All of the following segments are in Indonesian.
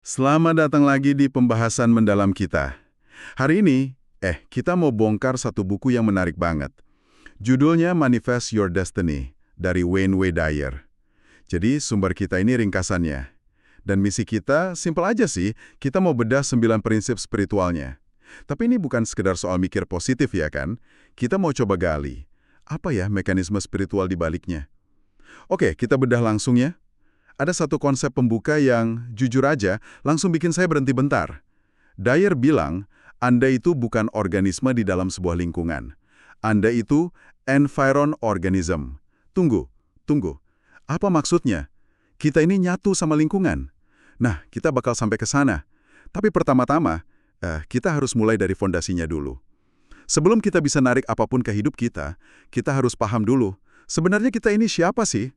Selamat datang lagi di pembahasan mendalam kita. Hari ini, kita mau bongkar satu buku yang menarik banget. Judulnya Manifest Your Destiny, dari Wayne W. Dyer. Jadi, sumber kita ini ringkasannya. Dan misi kita, simpel aja sih, kita mau bedah 9 prinsip spiritualnya. Tapi ini bukan sekedar soal mikir positif ya kan? Kita mau coba gali. Apa ya mekanisme spiritual di baliknya? Oke, kita bedah langsung ya. Ada satu konsep pembuka yang, jujur aja, langsung bikin saya berhenti bentar. Dyer bilang, Anda itu bukan organisme di dalam sebuah lingkungan. Anda itu environ organism. Tunggu. Apa maksudnya? Kita ini nyatu sama lingkungan. Nah, kita bakal sampai ke sana. Tapi pertama-tama, kita harus mulai dari fondasinya dulu. Sebelum kita bisa narik apapun ke hidup kita harus paham dulu, sebenarnya kita ini siapa sih?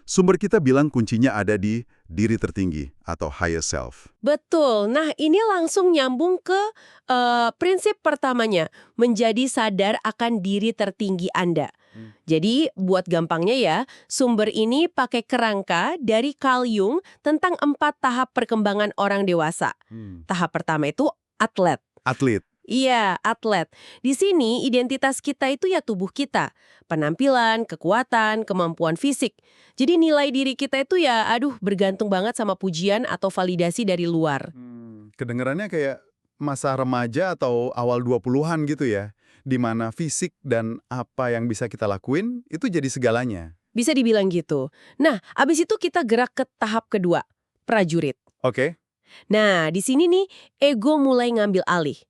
Sumber kita bilang kuncinya ada di diri tertinggi atau higher self. Betul. Nah, ini langsung nyambung ke prinsip pertamanya, menjadi sadar akan diri tertinggi Anda. Jadi, buat gampangnya ya, sumber ini pakai kerangka dari Carl Jung tentang 4 tahap perkembangan orang dewasa. Tahap pertama itu atlet. Atlet. Iya, atlet. Di sini identitas kita itu ya tubuh kita. Penampilan, kekuatan, kemampuan fisik. Jadi nilai diri kita itu ya, bergantung banget sama pujian atau validasi dari luar. Kedengarannya kayak masa remaja atau awal 20-an gitu ya, di mana fisik dan apa yang bisa kita lakuin itu jadi segalanya. Bisa dibilang gitu. Nah, abis itu kita gerak ke tahap kedua, prajurit. Oke. Nah, di sini nih, ego mulai ngambil alih.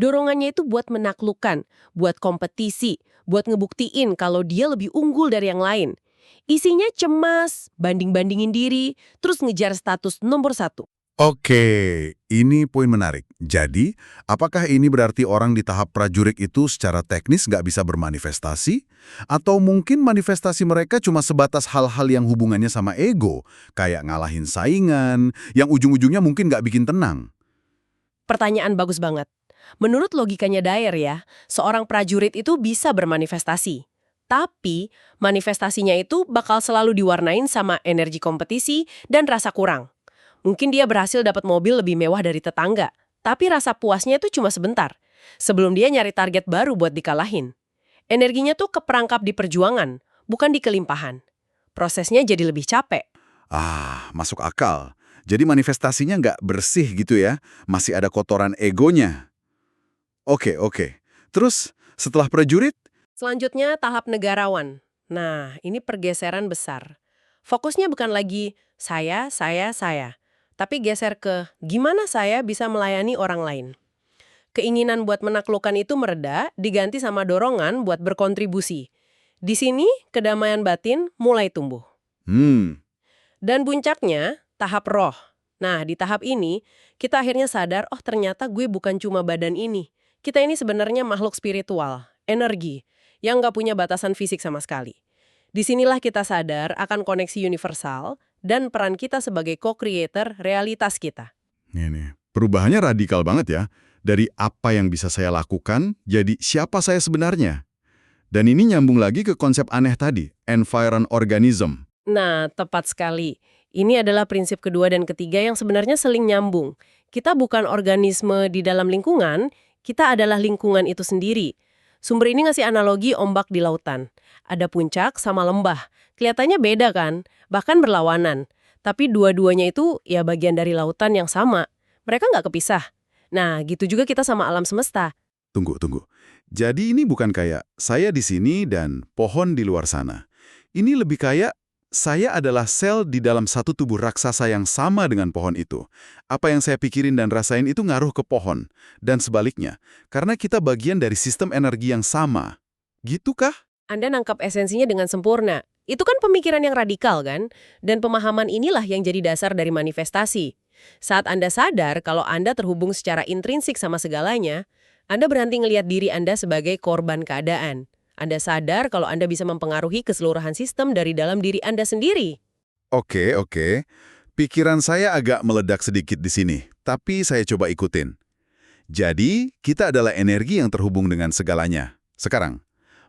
Dorongannya itu buat menaklukkan, buat kompetisi, buat ngebuktiin kalau dia lebih unggul dari yang lain. Isinya cemas, banding-bandingin diri, terus ngejar status nomor 1. Oke, ini poin menarik. Jadi, apakah ini berarti orang di tahap prajurit itu secara teknis nggak bisa bermanifestasi? Atau mungkin manifestasi mereka cuma sebatas hal-hal yang hubungannya sama ego, kayak ngalahin saingan, yang ujung-ujungnya mungkin nggak bikin tenang? Pertanyaan bagus banget. Menurut logikanya Dyer ya, seorang prajurit itu bisa bermanifestasi. Tapi, manifestasinya itu bakal selalu diwarnain sama energi kompetisi dan rasa kurang. Mungkin dia berhasil dapat mobil lebih mewah dari tetangga, tapi rasa puasnya itu cuma sebentar. Sebelum dia nyari target baru buat dikalahin. Energinya tuh keperangkap di perjuangan, bukan di kelimpahan. Prosesnya jadi lebih capek. Masuk akal. Jadi manifestasinya nggak bersih gitu ya, masih ada kotoran egonya. Oke. Terus, setelah prajurit? Selanjutnya tahap negarawan. Nah, ini pergeseran besar. Fokusnya bukan lagi saya, tapi geser ke gimana saya bisa melayani orang lain. Keinginan buat menaklukkan itu mereda, diganti sama dorongan buat berkontribusi. Di sini, kedamaian batin mulai tumbuh. Dan puncaknya, tahap roh. Nah, di tahap ini, kita akhirnya sadar, ternyata gue bukan cuma badan ini. Kita ini sebenarnya makhluk spiritual, energi, yang nggak punya batasan fisik sama sekali. Disinilah kita sadar akan koneksi universal dan peran kita sebagai co-creator realitas kita. Ini, perubahannya radikal banget ya. Dari apa yang bisa saya lakukan, jadi siapa saya sebenarnya. Dan ini nyambung lagi ke konsep aneh tadi, environ organism. Nah, tepat sekali. Ini adalah prinsip kedua dan ketiga yang sebenarnya saling nyambung. Kita bukan organisme di dalam lingkungan, kita adalah lingkungan itu sendiri. Sumber ini ngasih analogi ombak di lautan. Ada puncak sama lembah. Kelihatannya beda kan? Bahkan berlawanan. Tapi dua-duanya itu ya bagian dari lautan yang sama. Mereka nggak kepisah. Nah, gitu juga kita sama alam semesta. Tunggu. Jadi ini bukan kayak saya di sini dan pohon di luar sana. Ini lebih kayak saya adalah sel di dalam satu tubuh raksasa yang sama dengan pohon itu. Apa yang saya pikirin dan rasain itu ngaruh ke pohon. Dan sebaliknya, karena kita bagian dari sistem energi yang sama. Gitu kah? Anda nangkap esensinya dengan sempurna. Itu kan pemikiran yang radikal kan? Dan pemahaman inilah yang jadi dasar dari manifestasi. Saat Anda sadar kalau Anda terhubung secara intrinsik sama segalanya, Anda berhenti ngelihat diri Anda sebagai korban keadaan. Anda sadar kalau Anda bisa mempengaruhi keseluruhan sistem dari dalam diri Anda sendiri. Oke. Pikiran saya agak meledak sedikit di sini, tapi saya coba ikutin. Jadi, kita adalah energi yang terhubung dengan segalanya. Sekarang,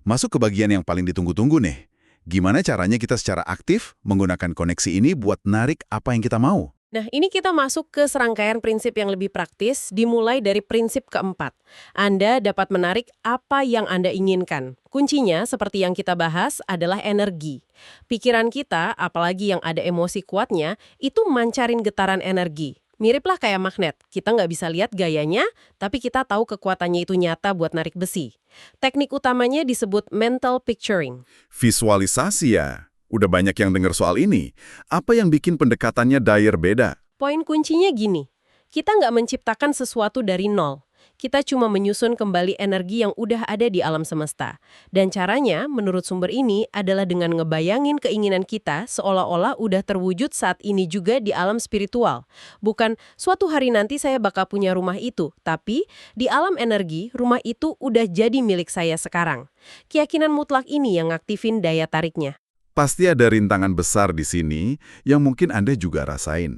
masuk ke bagian yang paling ditunggu-tunggu nih. Gimana caranya kita secara aktif menggunakan koneksi ini buat narik apa yang kita mau? Nah, ini kita masuk ke serangkaian prinsip yang lebih praktis, dimulai dari prinsip keempat. Anda dapat menarik apa yang Anda inginkan. Kuncinya, seperti yang kita bahas, adalah energi. Pikiran kita, apalagi yang ada emosi kuatnya, itu mancarin getaran energi. Miriplah kayak magnet, kita nggak bisa lihat gayanya, tapi kita tahu kekuatannya itu nyata buat narik besi. Teknik utamanya disebut mental picturing. Visualisasi ya. Udah banyak yang dengar soal ini. Apa yang bikin pendekatannya Dyer beda? Poin kuncinya gini, kita nggak menciptakan sesuatu dari nol. Kita cuma menyusun kembali energi yang udah ada di alam semesta. Dan caranya, menurut sumber ini, adalah dengan ngebayangin keinginan kita seolah-olah udah terwujud saat ini juga di alam spiritual. Bukan, suatu hari nanti saya bakal punya rumah itu, tapi di alam energi, rumah itu udah jadi milik saya sekarang. Keyakinan mutlak ini yang ngaktifin daya tariknya. Pasti ada rintangan besar di sini yang mungkin Anda juga rasain.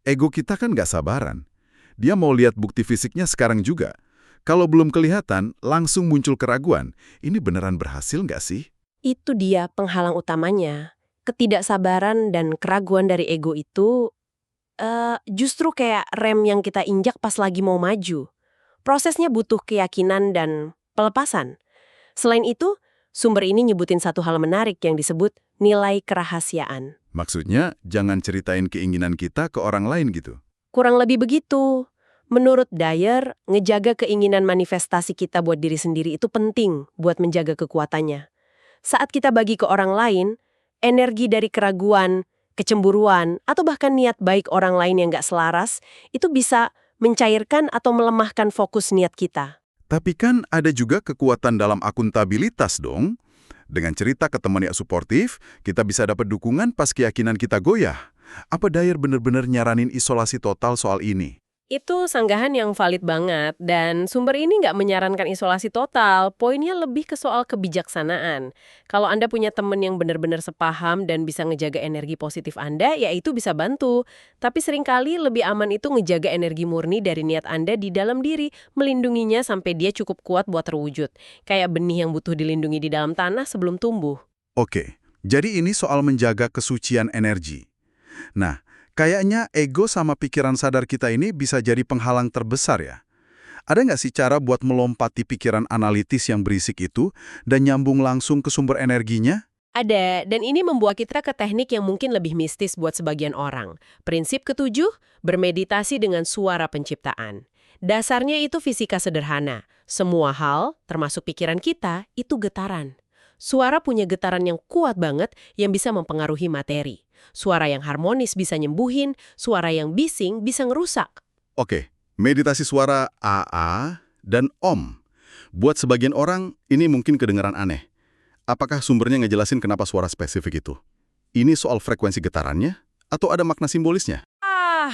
Ego kita kan nggak sabaran. Dia mau lihat bukti fisiknya sekarang juga. Kalau belum kelihatan, langsung muncul keraguan. Ini beneran berhasil nggak sih? Itu dia penghalang utamanya. Ketidaksabaran dan keraguan dari ego itu justru kayak rem yang kita injak pas lagi mau maju. Prosesnya butuh keyakinan dan pelepasan. Selain itu, sumber ini nyebutin satu hal menarik yang disebut nilai kerahasiaan. Maksudnya, jangan ceritain keinginan kita ke orang lain gitu. Kurang lebih begitu. Menurut Dyer, ngejaga keinginan manifestasi kita buat diri sendiri itu penting buat menjaga kekuatannya. Saat kita bagi ke orang lain, energi dari keraguan, kecemburuan, atau bahkan niat baik orang lain yang nggak selaras, itu bisa mencairkan atau melemahkan fokus niat kita. Tapi kan ada juga kekuatan dalam akuntabilitas dong. Dengan cerita ke teman yang suportif, kita bisa dapat dukungan pas keyakinan kita goyah. Apa Dyer bener-bener nyaranin isolasi total soal ini? Itu sanggahan yang valid banget, dan sumber ini nggak menyarankan isolasi total, poinnya lebih ke soal kebijaksanaan. Kalau Anda punya teman yang benar-benar sepaham dan bisa ngejaga energi positif Anda, ya itu bisa bantu. Tapi seringkali lebih aman itu ngejaga energi murni dari niat Anda di dalam diri, melindunginya sampai dia cukup kuat buat terwujud. Kayak benih yang butuh dilindungi di dalam tanah sebelum tumbuh. Oke, jadi ini soal menjaga kesucian energi. Nah, kayaknya ego sama pikiran sadar kita ini bisa jadi penghalang terbesar ya. Ada nggak sih cara buat melompati pikiran analitis yang berisik itu dan nyambung langsung ke sumber energinya? Ada, dan ini membawa kita ke teknik yang mungkin lebih mistis buat sebagian orang. Prinsip ketujuh, bermeditasi dengan suara penciptaan. Dasarnya itu fisika sederhana. Semua hal, termasuk pikiran kita, itu getaran. Suara punya getaran yang kuat banget yang bisa mempengaruhi materi. Suara yang harmonis bisa nyembuhin, suara yang bising bisa ngerusak. Oke, meditasi suara AA dan OM. Buat sebagian orang, ini mungkin kedengaran aneh. Apakah sumbernya ngejelasin kenapa suara spesifik itu? Ini soal frekuensi getarannya? Atau ada makna simbolisnya?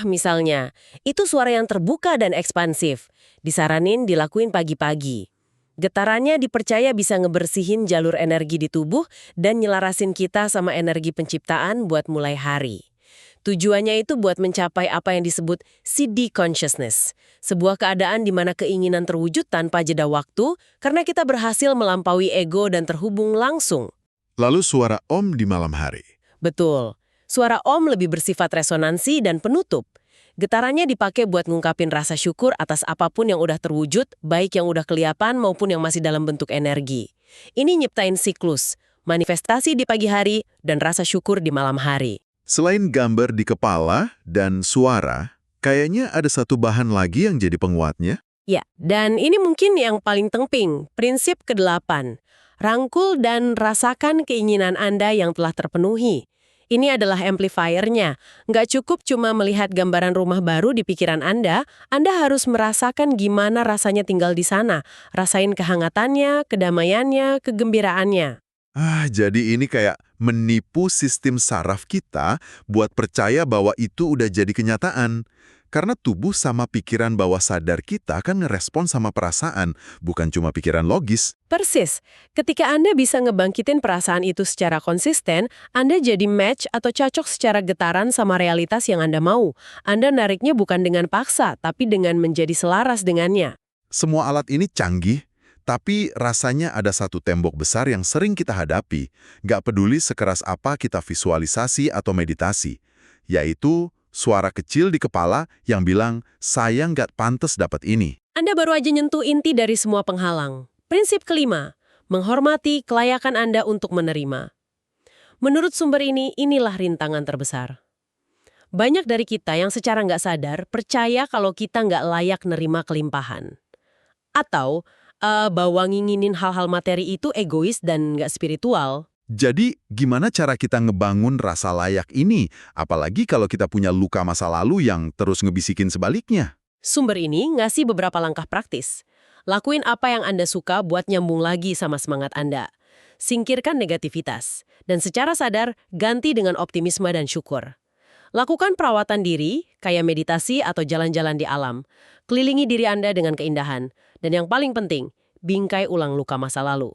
Misalnya, itu suara yang terbuka dan ekspansif. Disaranin dilakuin pagi-pagi. Getarannya dipercaya bisa ngebersihin jalur energi di tubuh dan nyelarasin kita sama energi penciptaan buat mulai hari. Tujuannya itu buat mencapai apa yang disebut CD consciousness, sebuah keadaan di mana keinginan terwujud tanpa jeda waktu karena kita berhasil melampaui ego dan terhubung langsung. Lalu suara OM di malam hari. Betul, suara Om lebih bersifat resonansi dan penutup. Getarannya dipakai buat ngungkapin rasa syukur atas apapun yang udah terwujud, baik yang udah kelihatan maupun yang masih dalam bentuk energi. Ini nyiptain siklus, manifestasi di pagi hari dan rasa syukur di malam hari. Selain gambar di kepala dan suara, kayaknya ada satu bahan lagi yang jadi penguatnya. Ya, dan ini mungkin yang paling penting, prinsip ke-8. Rangkul dan rasakan keinginan Anda yang telah terpenuhi. Ini adalah amplifiernya. Nggak cukup cuma melihat gambaran rumah baru di pikiran Anda harus merasakan gimana rasanya tinggal di sana. Rasain kehangatannya, kedamaiannya, kegembiraannya. Jadi ini kayak menipu sistem saraf kita buat percaya bahwa itu udah jadi kenyataan. Karena tubuh sama pikiran bawah sadar kita kan ngerespon sama perasaan, bukan cuma pikiran logis. Persis. Ketika Anda bisa ngebangkitin perasaan itu secara konsisten, Anda jadi match atau cocok secara getaran sama realitas yang Anda mau. Anda nariknya bukan dengan paksa, tapi dengan menjadi selaras dengannya. Semua alat ini canggih, tapi rasanya ada satu tembok besar yang sering kita hadapi, nggak peduli sekeras apa kita visualisasi atau meditasi, yaitu suara kecil di kepala yang bilang, saya nggak pantas dapat ini. Anda baru aja nyentuh inti dari semua penghalang. Prinsip kelima, menghormati kelayakan Anda untuk menerima. Menurut sumber ini, inilah rintangan terbesar. Banyak dari kita yang secara nggak sadar percaya kalau kita nggak layak nerima kelimpahan. Atau bahwa nginginin hal-hal materi itu egois dan nggak spiritual. Jadi, gimana cara kita ngebangun rasa layak ini? Apalagi kalau kita punya luka masa lalu yang terus ngebisikin sebaliknya. Sumber ini ngasih beberapa langkah praktis. Lakuin apa yang Anda suka buat nyambung lagi sama semangat Anda. Singkirkan negativitas. Dan secara sadar, ganti dengan optimisme dan syukur. Lakukan perawatan diri, kayak meditasi atau jalan-jalan di alam. Kelilingi diri Anda dengan keindahan. Dan yang paling penting, bingkai ulang luka masa lalu.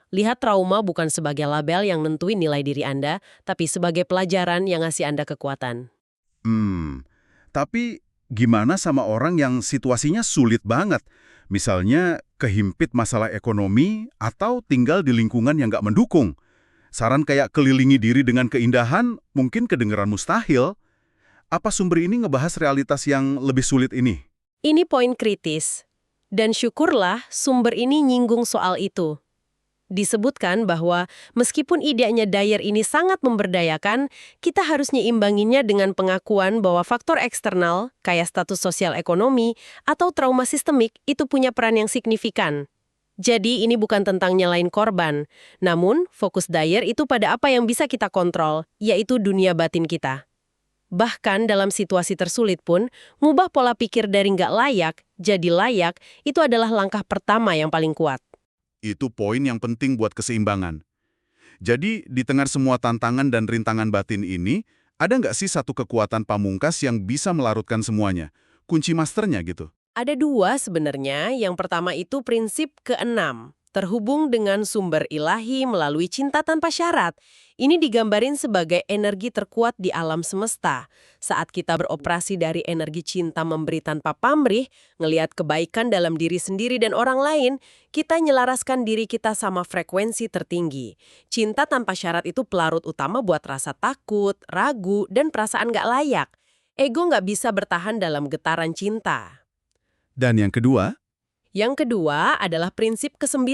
Lihat trauma bukan sebagai label yang nentuin nilai diri Anda, tapi sebagai pelajaran yang ngasih Anda kekuatan. Tapi gimana sama orang yang situasinya sulit banget? Misalnya kehimpit masalah ekonomi atau tinggal di lingkungan yang nggak mendukung. Saran kayak kelilingi diri dengan keindahan mungkin kedengeran mustahil. Apa sumber ini ngebahas realitas yang lebih sulit ini? Ini poin kritis. Dan syukurlah sumber ini nyinggung soal itu. Disebutkan bahwa meskipun idenya Dyer ini sangat memberdayakan, kita harus nyeimbanginnya dengan pengakuan bahwa faktor eksternal, kayak status sosial ekonomi, atau trauma sistemik, itu punya peran yang signifikan. Jadi ini bukan tentang nyalain korban, namun fokus Dyer itu pada apa yang bisa kita kontrol, yaitu dunia batin kita. Bahkan dalam situasi tersulit pun, ngubah pola pikir dari nggak layak, jadi layak, itu adalah langkah pertama yang paling kuat. Itu poin yang penting buat keseimbangan. Jadi, di tengah semua tantangan dan rintangan batin ini, ada nggak sih satu kekuatan pamungkas yang bisa melarutkan semuanya? Kunci masternya gitu. Ada dua sebenarnya. Yang pertama itu prinsip keenam, terhubung dengan sumber ilahi melalui cinta tanpa syarat. Ini digambarin sebagai energi terkuat di alam semesta. Saat kita beroperasi dari energi cinta memberi tanpa pamrih, ngelihat kebaikan dalam diri sendiri dan orang lain, kita nyelaraskan diri kita sama frekuensi tertinggi. Cinta tanpa syarat itu pelarut utama buat rasa takut, ragu, dan perasaan nggak layak. Ego nggak bisa bertahan dalam getaran cinta. Dan yang kedua? Yang kedua adalah prinsip ke-9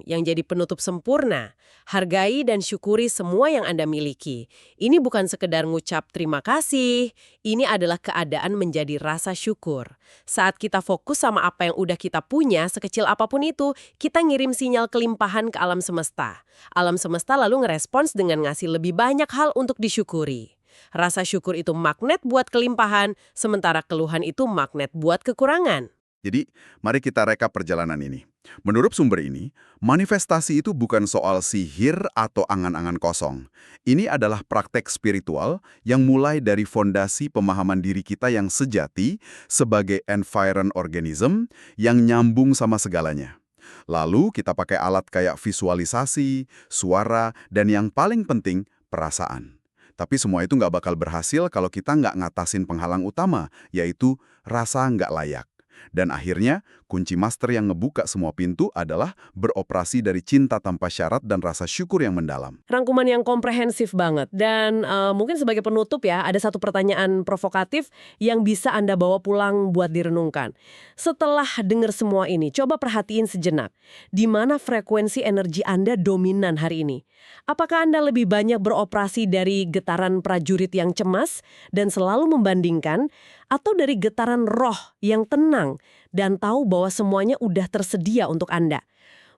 yang jadi penutup sempurna. Hargai dan syukuri semua yang Anda miliki. Ini bukan sekedar ngucap terima kasih, ini adalah keadaan menjadi rasa syukur. Saat kita fokus sama apa yang udah kita punya, sekecil apapun itu, kita ngirim sinyal kelimpahan ke alam semesta. Alam semesta lalu ngerespons dengan ngasih lebih banyak hal untuk disyukuri. Rasa syukur itu magnet buat kelimpahan, sementara keluhan itu magnet buat kekurangan. Jadi, mari kita rekap perjalanan ini. Menurut sumber ini, manifestasi itu bukan soal sihir atau angan-angan kosong. Ini adalah praktek spiritual yang mulai dari fondasi pemahaman diri kita yang sejati sebagai environment organism yang nyambung sama segalanya. Lalu kita pakai alat kayak visualisasi, suara, dan yang paling penting, perasaan. Tapi semua itu nggak bakal berhasil kalau kita nggak ngatasin penghalang utama, yaitu rasa nggak layak. Dan akhirnya, kunci master yang ngebuka semua pintu adalah beroperasi dari cinta tanpa syarat dan rasa syukur yang mendalam. Rangkuman yang komprehensif banget. Dan mungkin sebagai penutup ya, ada satu pertanyaan provokatif yang bisa Anda bawa pulang buat direnungkan. Setelah dengar semua ini, coba perhatiin sejenak. Di mana frekuensi energi Anda dominan hari ini? Apakah Anda lebih banyak beroperasi dari getaran prajurit yang cemas dan selalu membandingkan, atau dari getaran roh yang tenang dan tahu bahwa semuanya udah tersedia untuk Anda?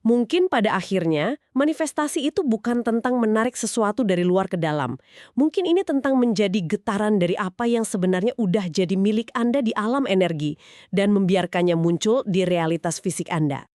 Mungkin pada akhirnya, manifestasi itu bukan tentang menarik sesuatu dari luar ke dalam. Mungkin ini tentang menjadi getaran dari apa yang sebenarnya udah jadi milik Anda di alam energi dan membiarkannya muncul di realitas fisik Anda.